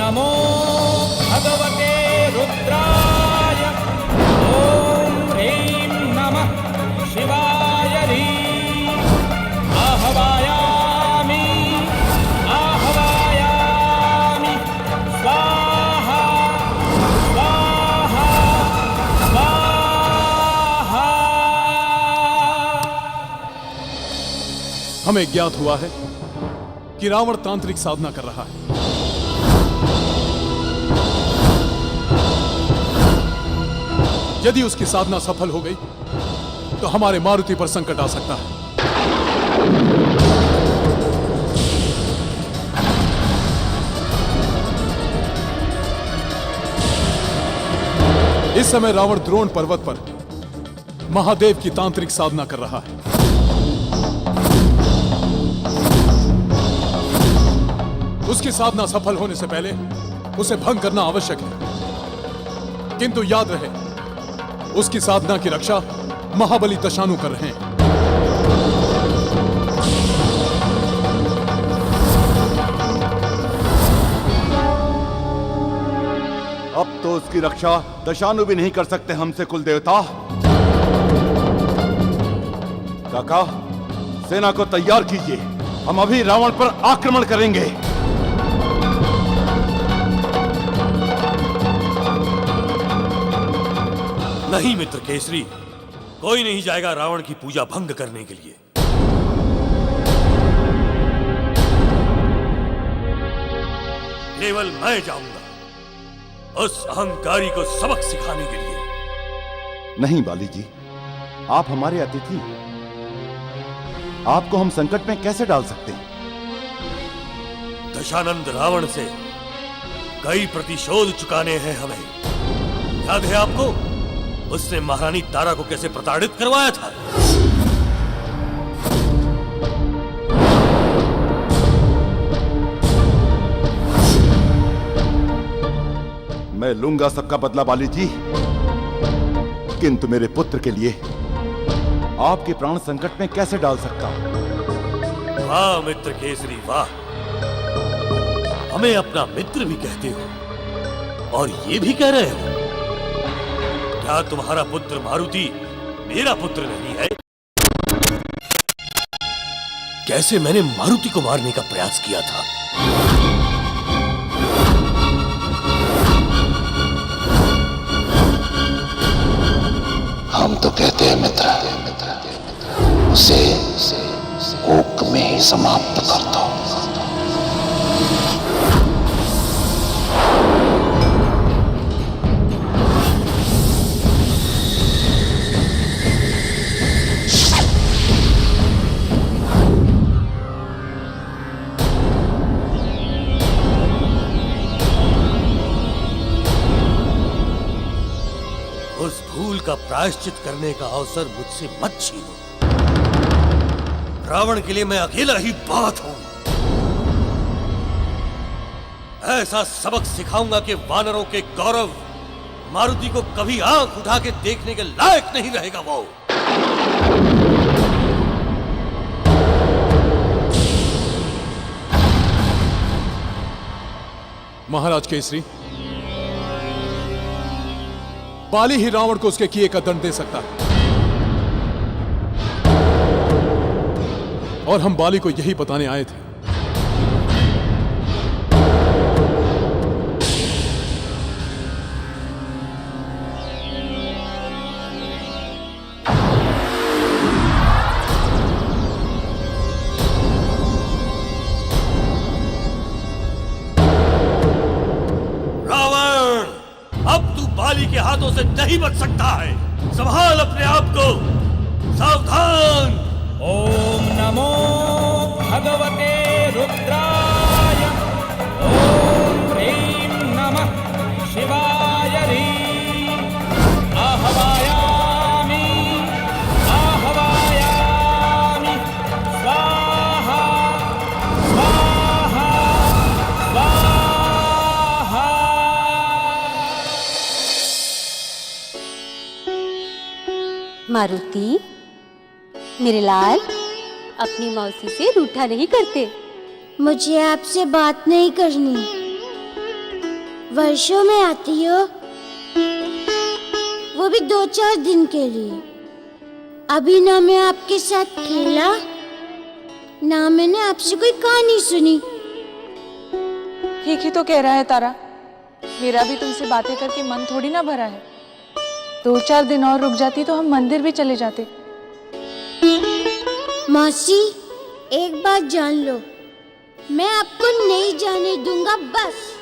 नमो भगवते रुद्राय। ओम ह्रीं नमः शिवाय ह्रीं। आह्वयामि आह्वयामि स्वाहा स्वाहा स्वाहा। हमें ज्ञात हुआ है कि रावण तांत्रिक साधना कर रहा है। यदि उसकी साधना सफल हो गई तो हमारे मारुति पर संकट आ सकता है। इस समय रावण द्रोण पर्वत पर महादेव की तांत्रिक साधना कर रहा है। उसकी साधना सफल होने से पहले उसे भंग करना आवश्यक है, किंतु याद रहे उसकी साधना की रक्षा महाबली दशानु कर रहे हैं। अब तो उसकी रक्षा दशानु भी नहीं कर सकते हमसे कुल देवता। काका, सेना को तैयार कीजिए, हम अभी रावण पर आक्रमण करेंगे। नहीं मित्र केसरी, कोई नहीं जाएगा रावण की पूजा भंग करने के लिए। केवल मैं जाऊंगा उस अहंकारी को सबक सिखाने के लिए। नहीं बाली जी, आप हमारे अतिथि हैं। आपको हम संकट में कैसे डाल सकते हैं? दशानंद रावण से कई प्रतिशोध चुकाने हैं हमें। याद है आपको उसने महारानी तारा को कैसे प्रताड़ित करवाया था? मैं लूंगा सबका बदला बाली जी, किंतु मेरे पुत्र के लिए आपके प्राण संकट में कैसे डाल सकता हूं? वाह मित्र केसरी वाह, हमें अपना मित्र भी कहते हो और ये भी कह रहे हो। क्या तुम्हारा पुत्र मारुति मेरा पुत्र नहीं है? कैसे मैंने मारुति को मारने का प्रयास किया था। हम तो कहते हैं मित्र, उसे कोक में ही समाप्त कर दो। उस भूल का प्रायश्चित करने का अवसर मुझसे मत छीनो। रावण के लिए मैं अकेला ही बहुत हूं। ऐसा सबक सिखाऊंगा कि वानरों के गौरव मारुति को कभी आंख उठा के देखने के लायक नहीं रहेगा वो। महाराज केसरी, बाली ही रावण को उसके किए का दंड दे सकता है, और हम बाली को यही बताने आए थे। बाली के हाथों से नहीं बच सकता है। संभाल अपने आप को, सावधान। ओम नमो भगवते रुद्राय। ओम ह्रीं नमः शिवाय ह्रीं। आह्वयामि आह्वयामि स्वाहा स्वाहा स्वाहा। मारुति, मेरे लाल, अपनी मौसी से रूठा नहीं करते। मुझे आपसे बात नहीं करनी। वर्षों में आती हो, वो भी 2-4 दिन के लिए। अभी ना मैं आपके साथ खेला, ना मैंने आपसे कोई कहानी सुनी। ठीक ही तो कह रहा है तारा, मेरा भी तुमसे बातें करके मन थोड़ी ना भरा है। 2-4 दिन और रुक जाती तो हम मंदिर भी चले जाते। मौसी, एक बात जान लो, मैं आपको नहीं जाने दूंगा बस।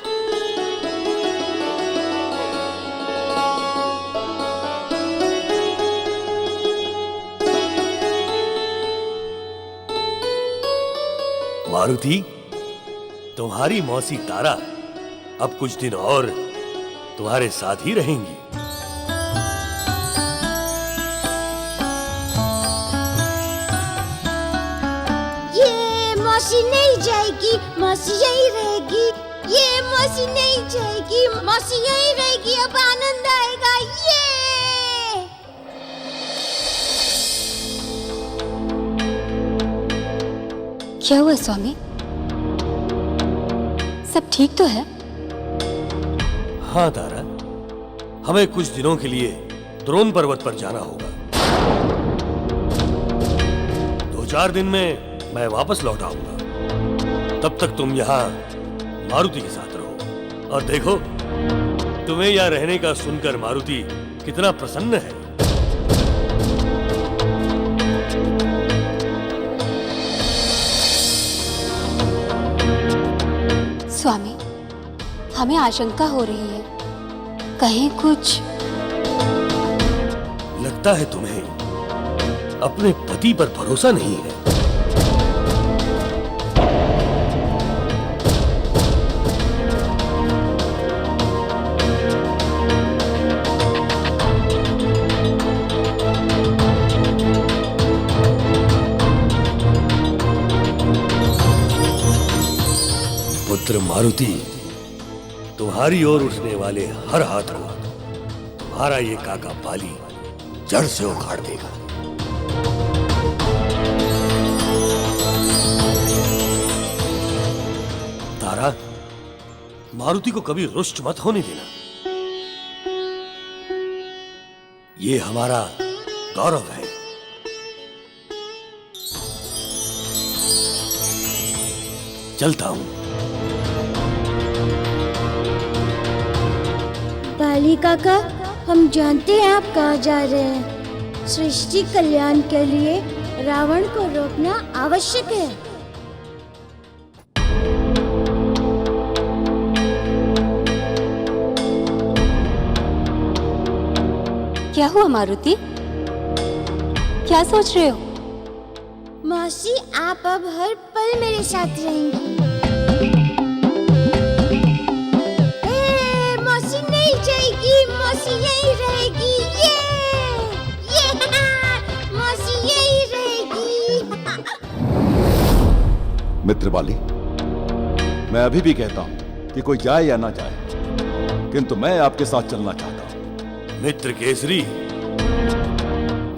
मारुति, तुम्हारी मौसी तारा अब कुछ दिन और तुम्हारे साथ ही रहेंगी। ये मौसी नहीं जाएगी, मौसी यही रहेगी। ये मौसी नहीं जाएगी, मौसी यही रहेगी। अब आनंद आएगा। ये क्या हुआ स्वामी? सब ठीक तो है? हाँ तारा, हमें कुछ दिनों के लिए द्रोण पर्वत पर जाना होगा। 2-4 दिन में मैं वापस लौट आऊंगा। तब तक तुम यहाँ मारुति के साथ रहो। और देखो, तुम्हें यहाँ रहने का सुनकर मारुति कितना प्रसन्न है। स्वामी, हमें आशंका हो रही है, कहीं कुछ। लगता है तुम्हें अपने पति पर भरोसा नहीं है। पुत्र मारुति, तुम्हारी ओर उठने वाले हर हाथ को तुम्हारा ये काका बाली जड़ से उखाड़ देगा। तारा, मारुति को कभी रुष्ट मत होने देना। ये हमारा गौरव है। चलता हूं। बाली काका, हम जानते हैं आप कहाँ जा रहे हैं। सृष्टि कल्याण के लिए रावण को रोकना आवश्यक है। क्या हुआ मारुति? क्या सोच रहे हो? मौसी, आप अब हर पल मेरे साथ रहेंगी। मौसी नहीं जाएगी, मौसी यही रहेगी। ये मौसी यही रहेगी। मित्र बाली, मैं अभी भी कहता हूं कि कोई जाए या ना जाए, किंतु मैं आपके साथ चलना चाहता हूं। मित्र केसरी,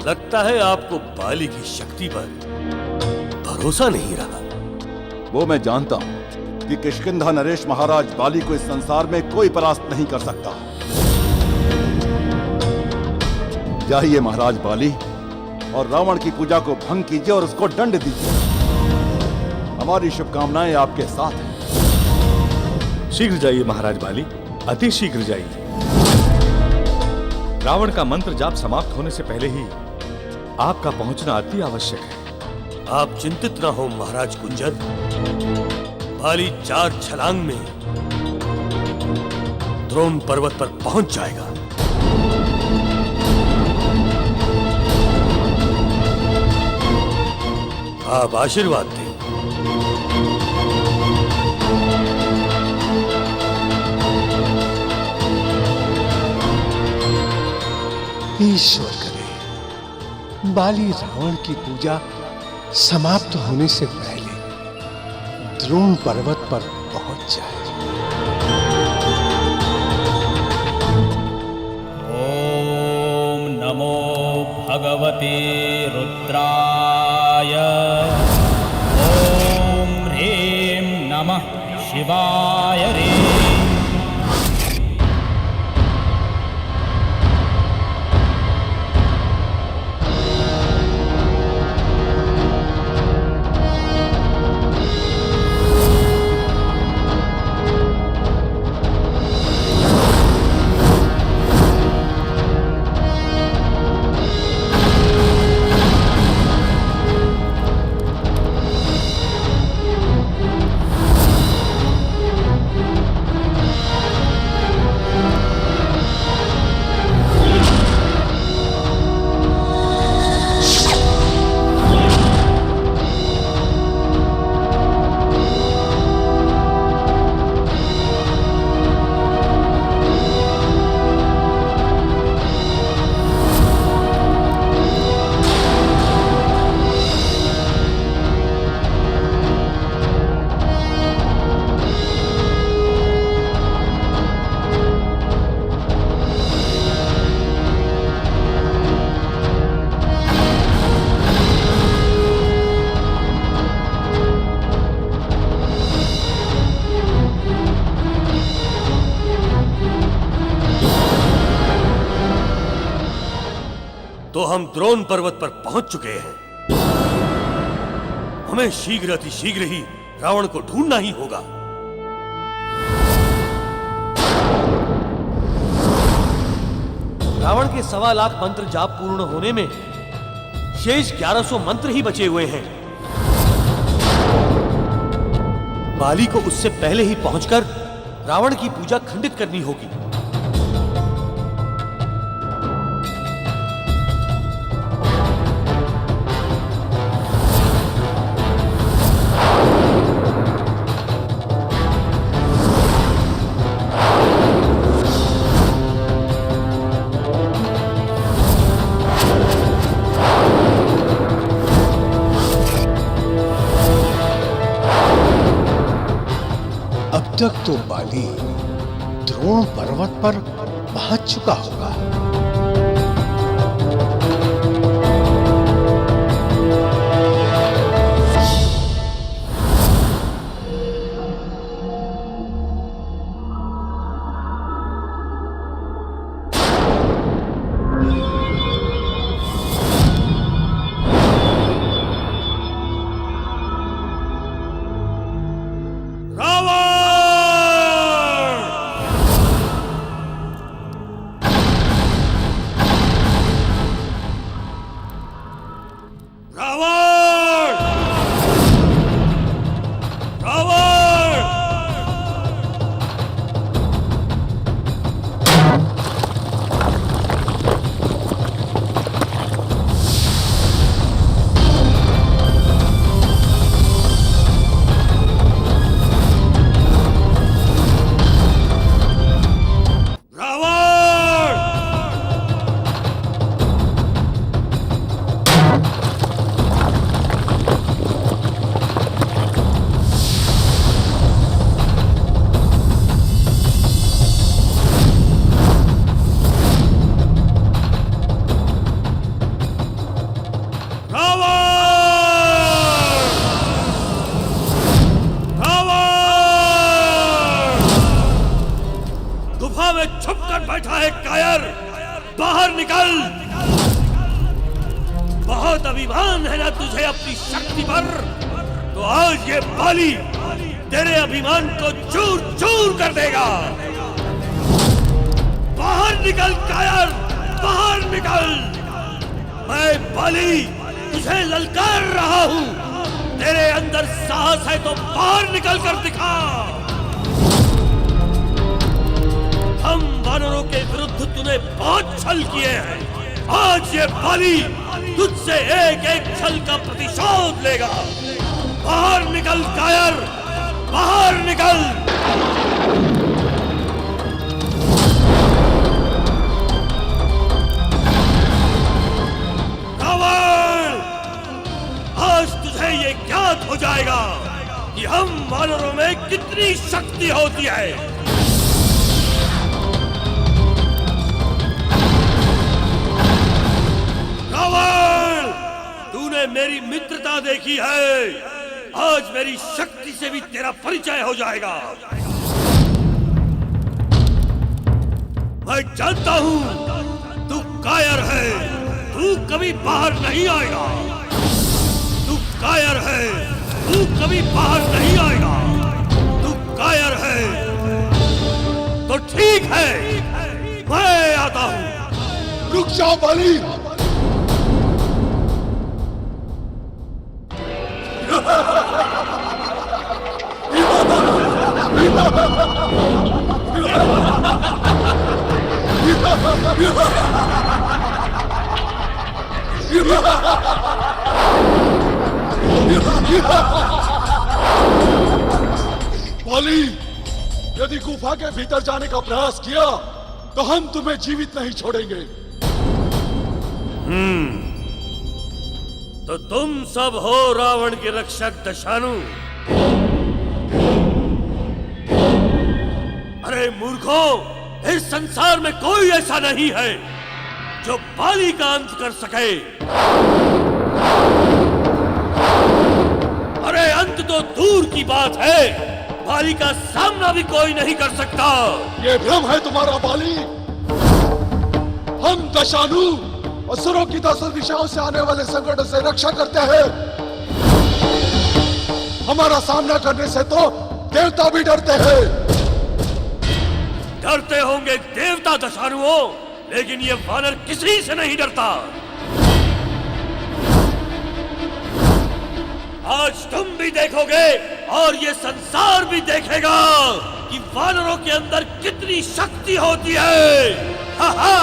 लगता है आपको बाली की शक्ति पर भरोसा नहीं रहा। वो मैं जानता हूं कि किष्किंधा नरेश महाराज बाली को इस संसार में कोई परास्त नहीं कर सकता। जाइए महाराज बाली, और रावण की पूजा को भंग कीजिए और उसको दंड दीजिए। हमारी शुभकामनाएं आपके साथ हैं। शीघ्र जाइए महाराज बाली, अति शीघ्र जाइए। रावण का मंत्र जाप समाप्त होने से पहले ही आपका पहुंचना अति आवश्यक है। आप चिंतित ना हो महाराज कुंजर, बाली 4 छलांग में द्रोण पर्वत पर पहुंच जाएगा। आप आशीर्वाद दें। ईश्वर करे बाली रावण की पूजा समाप्त होने से पहले द्रोण पर्वत पर पहुंच जाए। ओम नमो भगवते रुद्राय। ओम ह्रीं नमः शिवाय रे। तो हम द्रोण पर्वत पर पहुंच चुके हैं। हमें शीघ्र अतिशीघ्र ही रावण को ढूंढना ही होगा। रावण के 1.25 लाख मंत्र जाप पूर्ण होने में शेष 1100 मंत्र ही बचे हुए हैं। बाली को उससे पहले ही पहुंचकर रावण की पूजा खंडित करनी होगी। अब तक तो बाली द्रोण पर्वत पर पहुंच चुका होगा। बैठा है कायर, बाहर निकल। बहुत अभिमान है ना तुझे अपनी शक्ति पर, तो आज ये बाली तेरे अभिमान को चूर चूर कर देगा। बाहर निकल कायर, बाहर निकल। मैं बाली तुझे ललकार रहा हूं। तेरे अंदर साहस है तो बाहर निकल कर दिखा। हम वानरों के विरुद्ध तूने बहुत छल किए हैं। आज ये बाली तुझसे एक एक छल का प्रतिशोध लेगा। बाहर निकल कायर, बाहर निकल। रावण, आज तुझे ये ज्ञात हो जाएगा कि हम वानरों में कितनी शक्ति होती है। रावण, तूने मेरी मित्रता देखी है, आज मेरी शक्ति से भी तेरा परिचय हो जाएगा। मैं जानता हूं तू कायर है, तू कभी बाहर नहीं आएगा। तू कायर है, तू कभी बाहर नहीं आएगा। तू कायर है तो ठीक है, मैं आता हूं। रुक जाओ बाली। बाली, यदि गुफा के भीतर जाने का प्रयास किया तो हम तुम्हें जीवित नहीं छोड़ेंगे। तो तुम सब हो रावण के रक्षक दशानु। अरे मूर्खों, इस संसार में कोई ऐसा नहीं है जो बाली का अंत कर सके। अरे अंत तो दूर की बात है, बाली का सामना भी कोई नहीं कर सकता। ये भ्रम है तुम्हारा बाली। हम दशानु असुरों की 10 दिशाओं से आने वाले संकटों से रक्षा करते हैं। हमारा सामना करने से तो देवता भी डरते हैं। डरते होंगे देवता दशानुओं, लेकिन ये वानर किसी से नहीं डरता। आज तुम भी देखोगे और ये संसार भी देखेगा कि वानरों के अंदर कितनी शक्ति होती है। हा हा।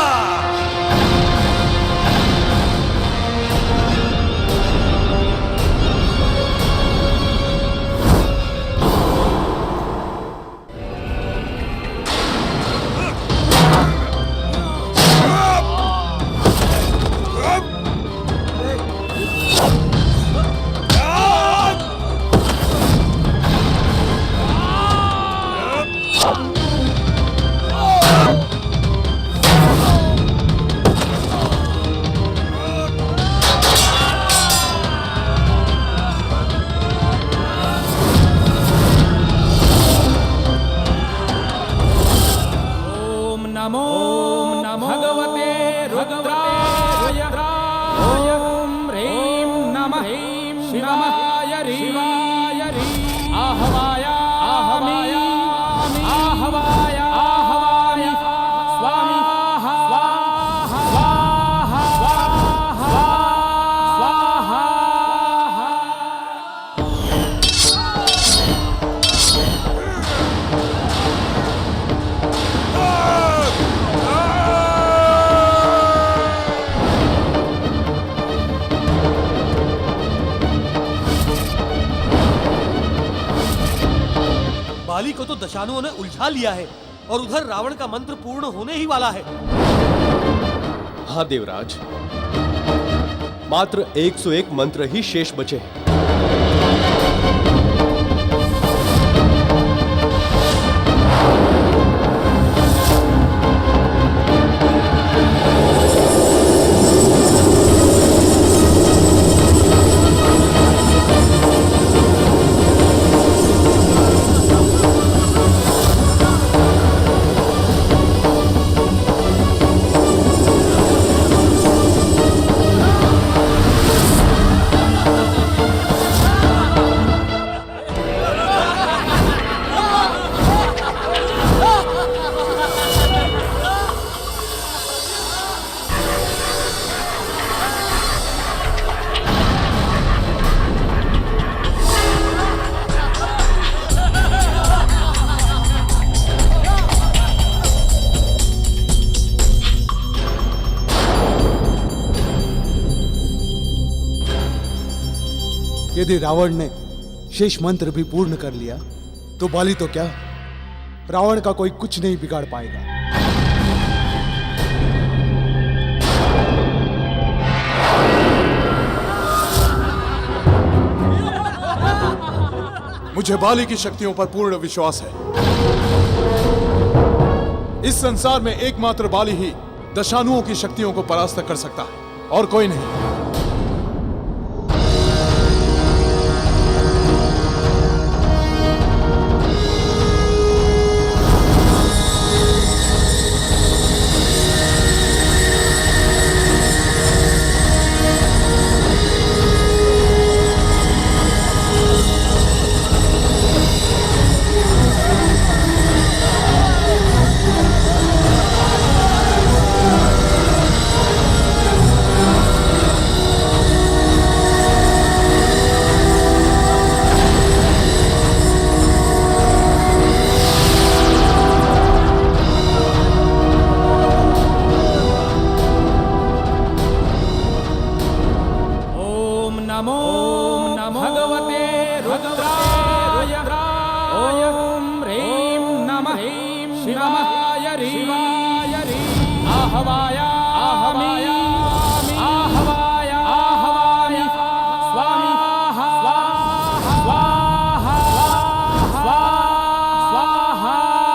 बाली को तो दशानुओं ने उलझा लिया है और उधर रावण का मंत्र पूर्ण होने ही वाला है। हाँ देवराज, मात्र 101 मंत्र ही शेष बचे हैं। यदि रावण ने शेष मंत्र भी पूर्ण कर लिया तो बाली तो क्या, रावण का कोई कुछ नहीं बिगाड़ पाएगा। मुझे बाली की शक्तियों पर पूर्ण विश्वास है। इस संसार में एकमात्र बाली ही दशानुओं की शक्तियों को परास्त कर सकता है और कोई नहीं। शिवाय ह्रीं आहवाया